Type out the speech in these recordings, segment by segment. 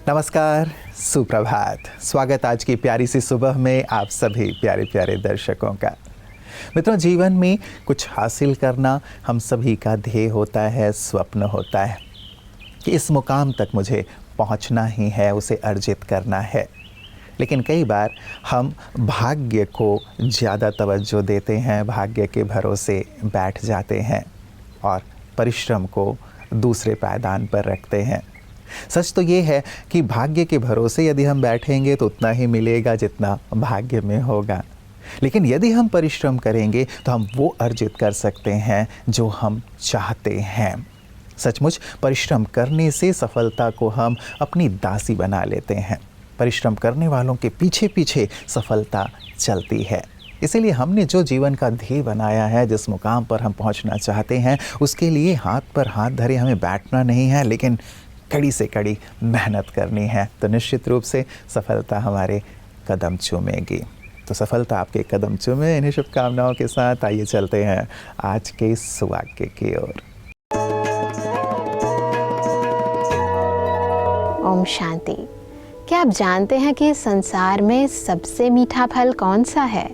नमस्कार, सुप्रभात। स्वागत आज की प्यारी सी सुबह में आप सभी प्यारे प्यारे दर्शकों का। मित्रों, जीवन में कुछ हासिल करना हम सभी का ध्येय होता है, स्वप्न होता है कि इस मुकाम तक मुझे पहुंचना ही है, उसे अर्जित करना है। लेकिन कई बार हम भाग्य को ज़्यादा तवज्जो देते हैं, भाग्य के भरोसे बैठ जाते हैं और परिश्रम को दूसरे पायदान पर रखते हैं। सच तो ये है कि भाग्य के भरोसे यदि हम बैठेंगे तो उतना ही मिलेगा जितना भाग्य में होगा। लेकिन यदि हम परिश्रम करेंगे तो हम वो अर्जित कर सकते हैं जो हम चाहते हैं। सचमुच परिश्रम करने से सफलता को हम अपनी दासी बना लेते हैं। परिश्रम करने वालों के पीछे पीछे सफलता चलती है। इसीलिए हमने जो जीवन का ध्येय बनाया है, जिस मुकाम पर हम पहुंचना चाहते हैं, उसके लिए हाथ पर हाथ धरे हमें बैठना नहीं है, लेकिन कड़ी से कड़ी मेहनत करनी है। तो निश्चित रूप से सफलता हमारे कदम चूमेगी। तो सफलता आपके कदम चूमे, इन्हीं शुभकामनाओं के साथ आइए चलते हैं आज के सुवाक्य की ओर। ओम शांति। क्या आप जानते हैं कि संसार में सबसे मीठा फल कौन सा है?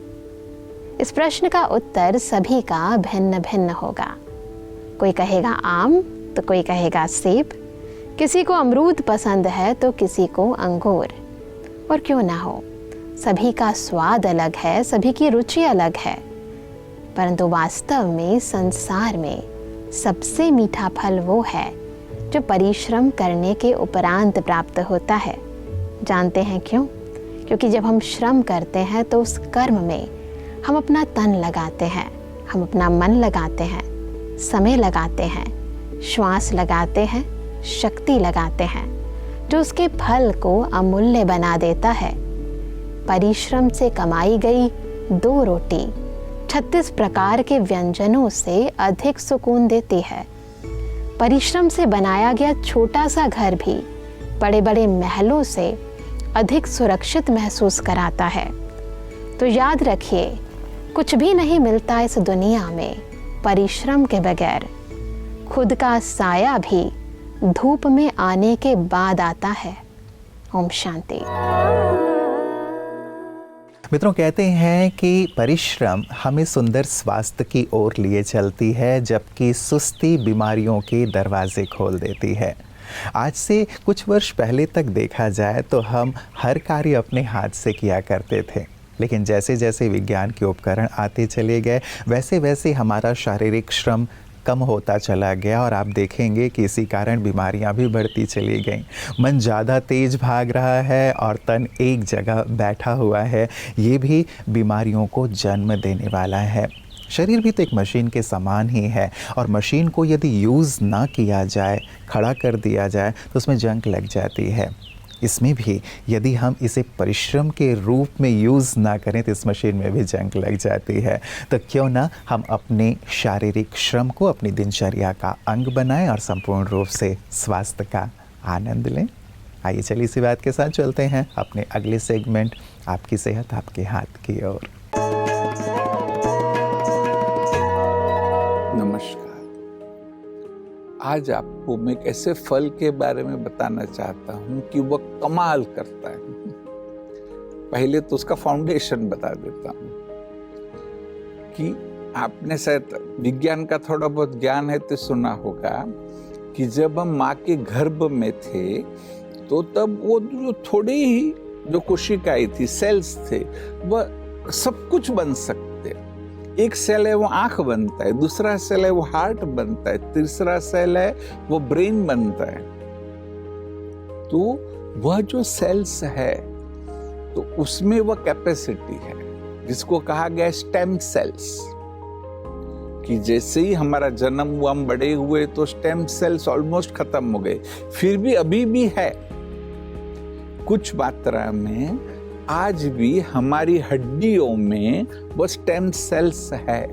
इस प्रश्न का उत्तर सभी का भिन्न भिन्न होगा। कोई कहेगा आम तो कोई कहेगा सेब, किसी को अमरूद पसंद है तो किसी को अंगूर। और क्यों ना हो, सभी का स्वाद अलग है, सभी की रुचि अलग है, परंतु वास्तव में संसार में सबसे मीठा फल वो है जो परिश्रम करने के उपरांत प्राप्त होता है। जानते हैं क्यों? क्योंकि जब हम श्रम करते हैं तो उस कर्म में हम अपना तन लगाते हैं, हम अपना मन लगाते हैं, समय लगाते हैं, श्वास लगाते हैं, शक्ति लगाते हैं, जो उसके फल को अमूल्य बना देता है। परिश्रम से कमाई गई 2 रोटी 36 प्रकार के व्यंजनों से अधिक सुकून देती है। परिश्रम से बनाया गया छोटा सा घर भी बड़े बड़े महलों से अधिक सुरक्षित महसूस कराता है। तो याद रखिए, कुछ भी नहीं मिलता इस दुनिया में परिश्रम के बगैर। खुद का साया भी धूप में आने के बाद आता है। ओम शांति। मित्रों, कहते हैं कि परिश्रम हमें सुंदर स्वास्थ्य की ओर लिए चलती है, जबकि सुस्ती बीमारियों के दरवाजे खोल देती है। आज से कुछ वर्ष पहले तक देखा जाए तो हम हर कार्य अपने हाथ से किया करते थे, लेकिन जैसे जैसे विज्ञान के उपकरण आते चले गए, वैसे वैसे हमारा शारीरिक श्रम कम होता चला गया और आप देखेंगे कि इसी कारण बीमारियां भी बढ़ती चली गईं। मन ज़्यादा तेज भाग रहा है और तन एक जगह बैठा हुआ है, ये भी बीमारियों को जन्म देने वाला है। शरीर भी तो एक मशीन के समान ही है और मशीन को यदि यूज़ ना किया जाए, खड़ा कर दिया जाए तो उसमें जंग लग जाती है। इसमें भी यदि हम इसे परिश्रम के रूप में यूज़ ना करें तो इस मशीन में भी जंग लग जाती है। तो क्यों ना हम अपने शारीरिक श्रम को अपनी दिनचर्या का अंग बनाएं और संपूर्ण रूप से स्वास्थ्य का आनंद लें। आइए चलिए इसी बात के साथ चलते हैं अपने अगले सेगमेंट आपकी सेहत आपके हाथ की ओर। नमस्कार। आज आपको मैं एक ऐसे फल के बारे में बताना चाहता हूं कि वह कमाल करता है। पहले तो उसका फाउंडेशन बता देता हूं कि आपने शायद विज्ञान का थोड़ा बहुत ज्ञान है तो सुना होगा कि जब हम माँ के गर्भ में थे तो तब वो जो थोड़ी ही जो कोशिकाएं थी, सेल्स थे, वह सब कुछ बन सकते। एक सेल है वो आंख बनता है, दूसरा सेल है वो हार्ट बनता है, तीसरा सेल है वो ब्रेन बनता है। तो वह जो सेल्स है तो उसमें वह कैपेसिटी है जिसको कहा गया स्टेम सेल्स, कि जैसे ही हमारा जन्म हुआ, हम बड़े हुए तो स्टेम सेल्स ऑलमोस्ट खत्म हो गए, फिर भी अभी भी है कुछ मात्रा में। आज भी हमारी हड्डियों में वो स्टेम सेल्स है।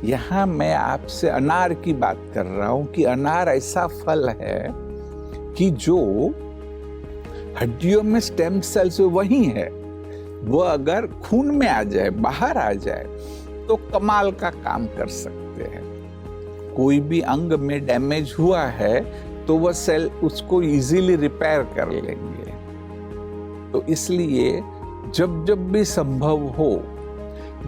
यहां मैं आपसे अनार की बात कर रहा हूं कि अनार ऐसा फल है कि जो हड्डियों में स्टेम सेल्स वही है, वो अगर खून में आ जाए, बाहर आ जाए तो कमाल का काम कर सकते हैं। कोई भी अंग में डैमेज हुआ है तो तो वह सेल उसको इजीली रिपेयर कर लेंगे। तो इसलिए जब जब भी संभव हो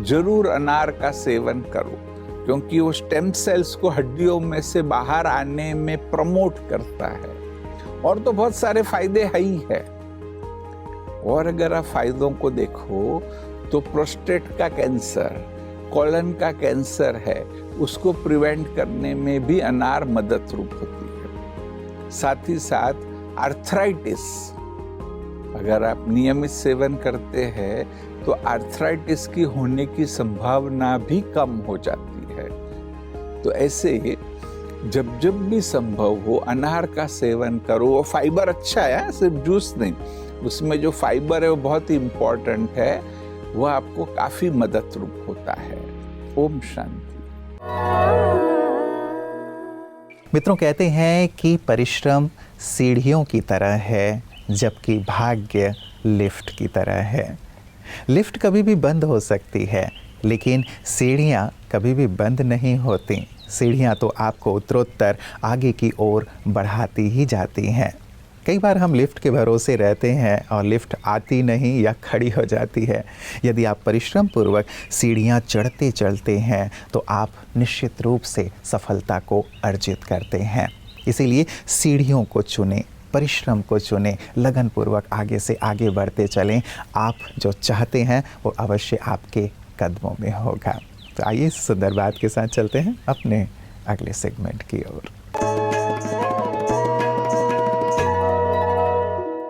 जरूर अनार का सेवन करो, क्योंकि वो स्टेम सेल्स को हड्डियों में से बाहर आने में प्रमोट करता है। और तो बहुत सारे फायदे है ही है। और अगर आप फायदों को देखो तो प्रोस्टेट का कैंसर, कोलन का कैंसर है, उसको प्रिवेंट करने में भी अनार मदद रूप होती है। साथ ही साथ आर्थराइटिस, अगर आप नियमित सेवन करते हैं तो आर्थराइटिस की होने की संभावना भी कम हो जाती है। तो ऐसे जब जब भी संभव हो अनार का सेवन करो। वो फाइबर अच्छा है, सिर्फ जूस नहीं, उसमें जो फाइबर है वो बहुत ही इंपॉर्टेंट है, वह आपको काफी मदद रूप होता है। ओम शांति। मित्रों, कहते हैं कि परिश्रम सीढ़ियों की तरह है, जबकि भाग्य लिफ्ट की तरह है। लिफ्ट कभी भी बंद हो सकती है, लेकिन सीढ़ियाँ कभी भी बंद नहीं होती। सीढ़ियाँ तो आपको उत्तरोत्तर आगे की ओर बढ़ाती ही जाती हैं। कई बार हम लिफ्ट के भरोसे रहते हैं और लिफ्ट आती नहीं या खड़ी हो जाती है। यदि आप परिश्रम पूर्वक सीढ़ियाँ चढ़ते चलते हैं तो आप निश्चित रूप से सफलता को अर्जित करते हैं। इसीलिए सीढ़ियों को चुनें, परिश्रम को चुनें, लगनपूर्वक आगे से आगे बढ़ते चलें। आप जो चाहते हैं वो अवश्य आपके कदमों में होगा। तो आइए इस सुंदर बात के साथ चलते हैं अपने अगले सेगमेंट की ओर।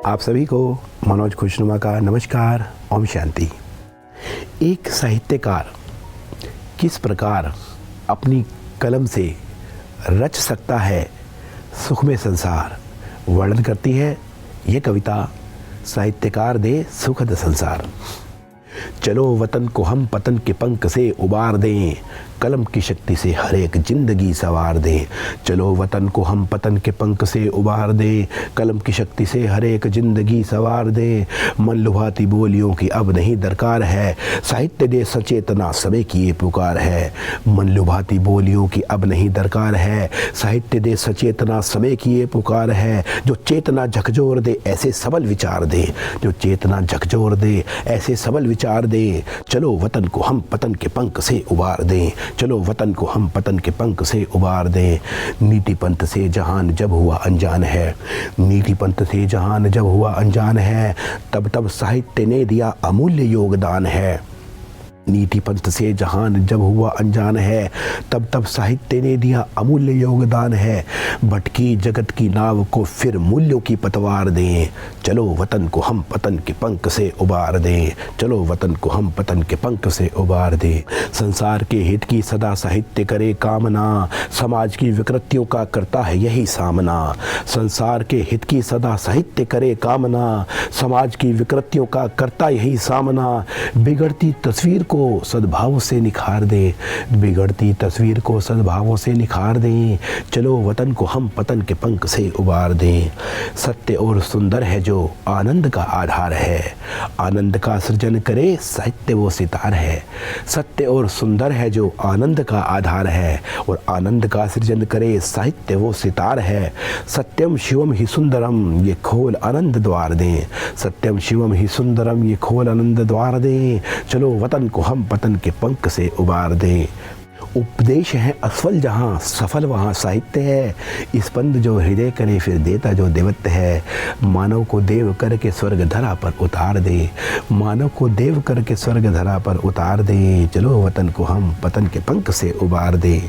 आप सभी को मनोज खुशनुमा का नमस्कार। ओम शांति। एक साहित्यकार किस प्रकार अपनी कलम से रच सकता है सुखमय संसार, वर्णन करती है ये कविता साहित्यकार दे सुखद संसार। चलो वतन को हम पतन के पंख से उबार दें, कलम की शक्ति से हर एक जिंदगी सवार दें। चलो वतन को हम पतन के पंख से उबार दें, कलम की शक्ति से हर एक जिंदगी सवार दें। मन लुभाती बोलियों की अब नहीं दरकार है, साहित्य दे सचेतना समय की ये पुकार है। मन लुभाती बोलियों की अब नहीं दरकार है, साहित्य दे सचेतना समय की ये पुकार है। जो चेतना झकझोर दे ऐसे सबल विचार दे, जो चेतना झकझोर दे ऐसे सबल विचार दे। चलो वतन को हम पतन के पंख से उबार दें, चलो वतन को हम पतन के पंख से उबार दें। नीति पंथ से जहान जब हुआ अनजान है, नीति पंथ से जहान जब हुआ अनजान है, तब तब साहित्य ने दिया अमूल्य योगदान है। नीति पंथ से जहान जब हुआ अनजान है, तब तब साहित्य ने दिया अमूल्य योगदान है। भटकी जगत की नाव को फिर मूल्यों की पतवार दें, चलो वतन को हम पतन के पंख से उबार दें, चलो वतन को हम पतन के पंख से उबार दें। संसार के हित की सदा साहित्य करे कामना, समाज की विकृतियों का करता है यही सामना। संसार के हित की सदा साहित्य करे कामना, समाज की विकृतियों का करता यही सामना। बिगड़ती तस्वीर को सद्भाव से निखार दे, बिगड़ती तस्वीर को सद्भावों से निखार दें। चलो वतन को हम पतन के पंख से उबार दें। सत्य और सुंदर है जो आनंद का आधार है, आनंद का सृजन करे साहित्य वो सितार है। सत्य और सुंदर है जो आनंद का आधार है, और आनंद का सृजन करे साहित्य वो सितार है। सत्यम शिवम ही सुंदरम ये खोल आनंद द्वार दें, सत्यम शिवम ही सुंदरम ये खोल आनंद द्वार दें। चलो वतन को हम पतन के पंख से उबार दें। उपदेश है असफल जहाँ सफल वहाँ साहित्य है, स्पंद जो हृदय करे फिर देता जो देवत्व है। मानव को देव करके स्वर्ग धरा पर उतार दे, मानव को देव करके स्वर्ग धरा पर उतार दे। चलो वतन को हम पतन के पंख से उबार दे।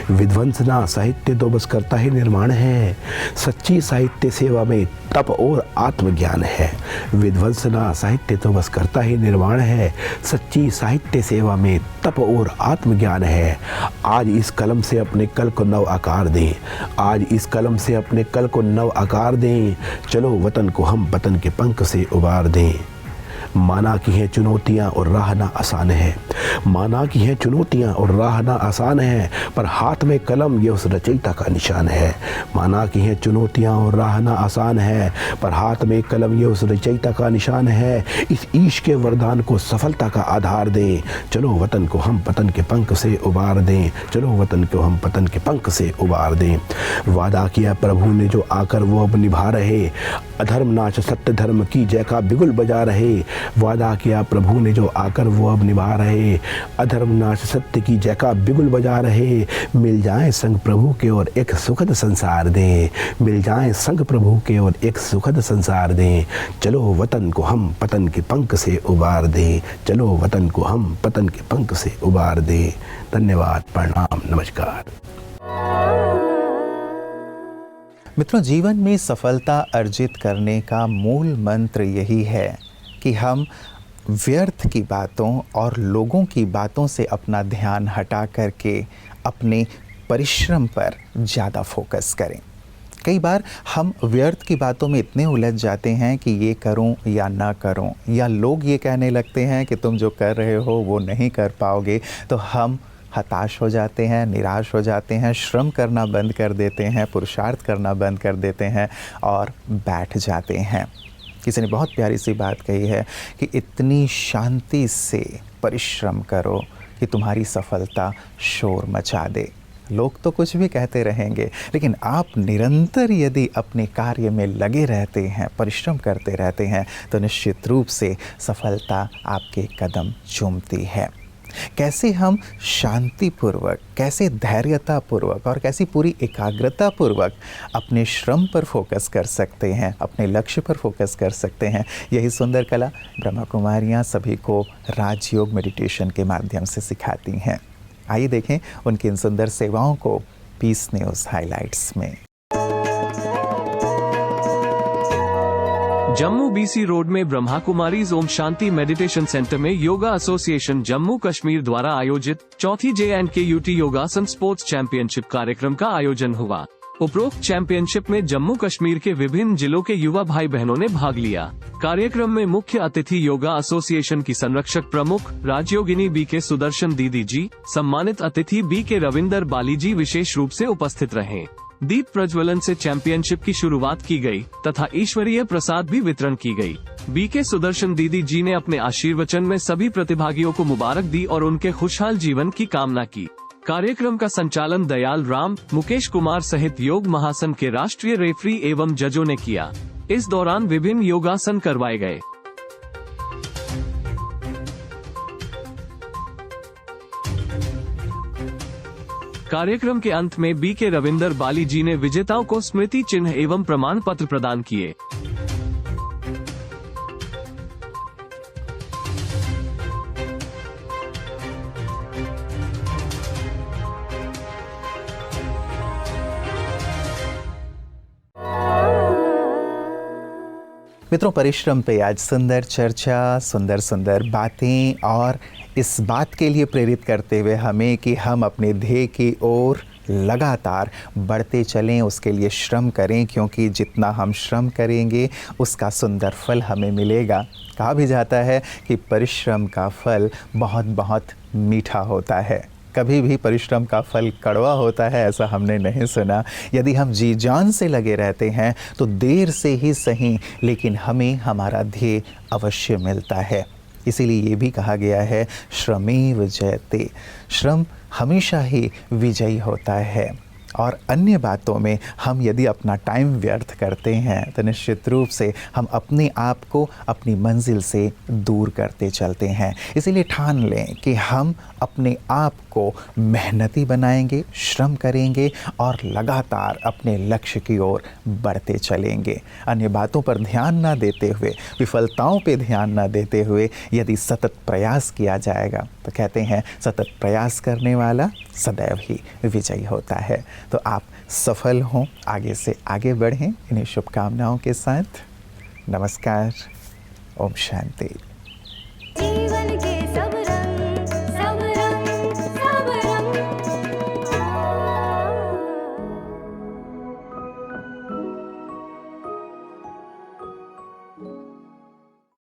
विध्वंस ना साहित्य तो बस करता ही निर्माण है, सच्ची साहित्य सेवा में तप और आत्मज्ञान है। विध्वंस ना साहित्य तो बस करता ही निर्माण है, सच्ची साहित्य सेवा में तप और आत्मज्ञान है। आज इस कलम से अपने कल को नव आकार दें, आज इस कलम से अपने कल को नव आकार दें। चलो वतन को हम पतन के पंख से उबार दें। माना की हैं चुनौतियाँ और राह ना आसान है। माना की हैं चुनौतियाँ और राह ना आसान है, पर हाथ में कलम ये उस रचयिता का निशान है। माना की हैं चुनौतियाँ और राह ना आसान है, पर हाथ में कलम ये उस रचयिता का निशान है। इस ईश के वरदान को सफलता का आधार दें, चलो वतन को हम पतन के पंख से उबार दें, चलो वतन को हम पतन के पंख से उबार दें। वादा किया प्रभु ने जो आकर वो अब निभा रहे, अधर्म नाश सत्य धर्म की जय का बिगुल बजा रहे। वादा किया प्रभु ने जो आकर वो अब निभा रहे, अधर्म नाश सत्य की जय का बिगुल बजा रहे। मिल जाए संग प्रभु के और एक सुखद संसार दें, मिल जाए संग प्रभु के और एक सुखद संसार दें। चलो वतन को हम पतन के पंख से उबार दें, चलो वतन को हम पतन के पंख से उबार दें। धन्यवाद, प्रणाम, नमस्कार। मित्रों, जीवन में सफलता अर्जित करने का मूल मंत्र यही है कि हम व्यर्थ की बातों और लोगों की बातों से अपना ध्यान हटा करके अपने परिश्रम पर ज़्यादा फोकस करें। कई बार हम व्यर्थ की बातों में इतने उलझ जाते हैं कि ये करूं या ना करूं, या लोग ये कहने लगते हैं कि तुम जो कर रहे हो वो नहीं कर पाओगे, तो हम हताश हो जाते हैं, निराश हो जाते हैं, श्रम करना बंद कर देते हैं, पुरुषार्थ करना बंद कर देते हैं और बैठ जाते हैं। किसी ने बहुत प्यारी सी बात कही है कि इतनी शांति से परिश्रम करो कि तुम्हारी सफलता शोर मचा दे। लोग तो कुछ भी कहते रहेंगे, लेकिन आप निरंतर यदि अपने कार्य में लगे रहते हैं, परिश्रम करते रहते हैं, तो निश्चित रूप से सफलता आपके कदम चूमती है। कैसे हम शांतिपूर्वक, कैसे धैर्यतापूर्वक और कैसी पूरी एकाग्रतापूर्वक अपने श्रम पर फोकस कर सकते हैं, अपने लक्ष्य पर फोकस कर सकते हैं, यही सुंदर कला ब्रह्मा कुमारियाँ सभी को राजयोग मेडिटेशन के माध्यम से सिखाती हैं। आइए देखें उनकी इन सुंदर सेवाओं को पीस न्यूज़ हाइलाइट्स में। जम्मू बीसी रोड में ब्रह्मा कुमारीज ओम शांति मेडिटेशन सेंटर में योगा एसोसिएशन जम्मू कश्मीर द्वारा आयोजित चौथी JNKUT योगासन स्पोर्ट्स चैंपियनशिप कार्यक्रम का आयोजन हुआ। उपरोक्त चैंपियनशिप में जम्मू कश्मीर के विभिन्न जिलों के युवा भाई बहनों ने भाग लिया। कार्यक्रम में मुख्य अतिथि योगा एसोसिएशन की संरक्षक प्रमुख राजयोगिनी BK सुदर्शन दीदी जी, सम्मानित अतिथि BK रविंदर बाली जी विशेष रूप से उपस्थित रहे। दीप प्रज्वलन से चैंपियनशिप की शुरुआत की गई तथा ईश्वरीय प्रसाद भी वितरण की गई। BK सुदर्शन दीदी जी ने अपने आशीर्वचन में सभी प्रतिभागियों को मुबारक दी और उनके खुशहाल जीवन की कामना की। कार्यक्रम का संचालन दयाल राम, मुकेश कुमार सहित योग महासन के राष्ट्रीय रेफरी एवं जजों ने किया। इस दौरान विभिन्न योगासन करवाए गए। कार्यक्रम के अंत में BK रविंदर बाली जी ने विजेताओं को स्मृति चिन्ह एवं प्रमाण पत्र प्रदान किए। मित्रों, परिश्रम पे आज सुंदर चर्चा, सुंदर सुंदर बातें और इस बात के लिए प्रेरित करते हुए हमें कि हम अपने ध्येय की ओर लगातार बढ़ते चलें, उसके लिए श्रम करें, क्योंकि जितना हम श्रम करेंगे उसका सुंदर फल हमें मिलेगा। कहा भी जाता है कि परिश्रम का फल बहुत बहुत मीठा होता है। कभी भी परिश्रम का फल कड़वा होता है ऐसा हमने नहीं सुना। यदि हम जी जान से लगे रहते हैं तो देर से ही सही, लेकिन हमें हमारा ध्येय अवश्य मिलता है। इसीलिए ये भी कहा गया है, श्रमेव जयते, श्रम हमेशा ही विजयी होता है। और अन्य बातों में हम यदि अपना टाइम व्यर्थ करते हैं तो निश्चित रूप से हम अपने आप को अपनी मंजिल से दूर करते चलते हैं। इसीलिए ठान लें कि हम अपने आप को मेहनती बनाएंगे, श्रम करेंगे और लगातार अपने लक्ष्य की ओर बढ़ते चलेंगे। अन्य बातों पर ध्यान ना देते हुए, विफलताओं पे ध्यान ना देते हुए यदि सतत प्रयास किया जाएगा तो कहते हैं सतत प्रयास करने वाला सदैव ही विजयी होता है। तो आप सफल हों, आगे से आगे बढ़ें, इन्हीं शुभकामनाओं के साथ नमस्कार। ओम शांति।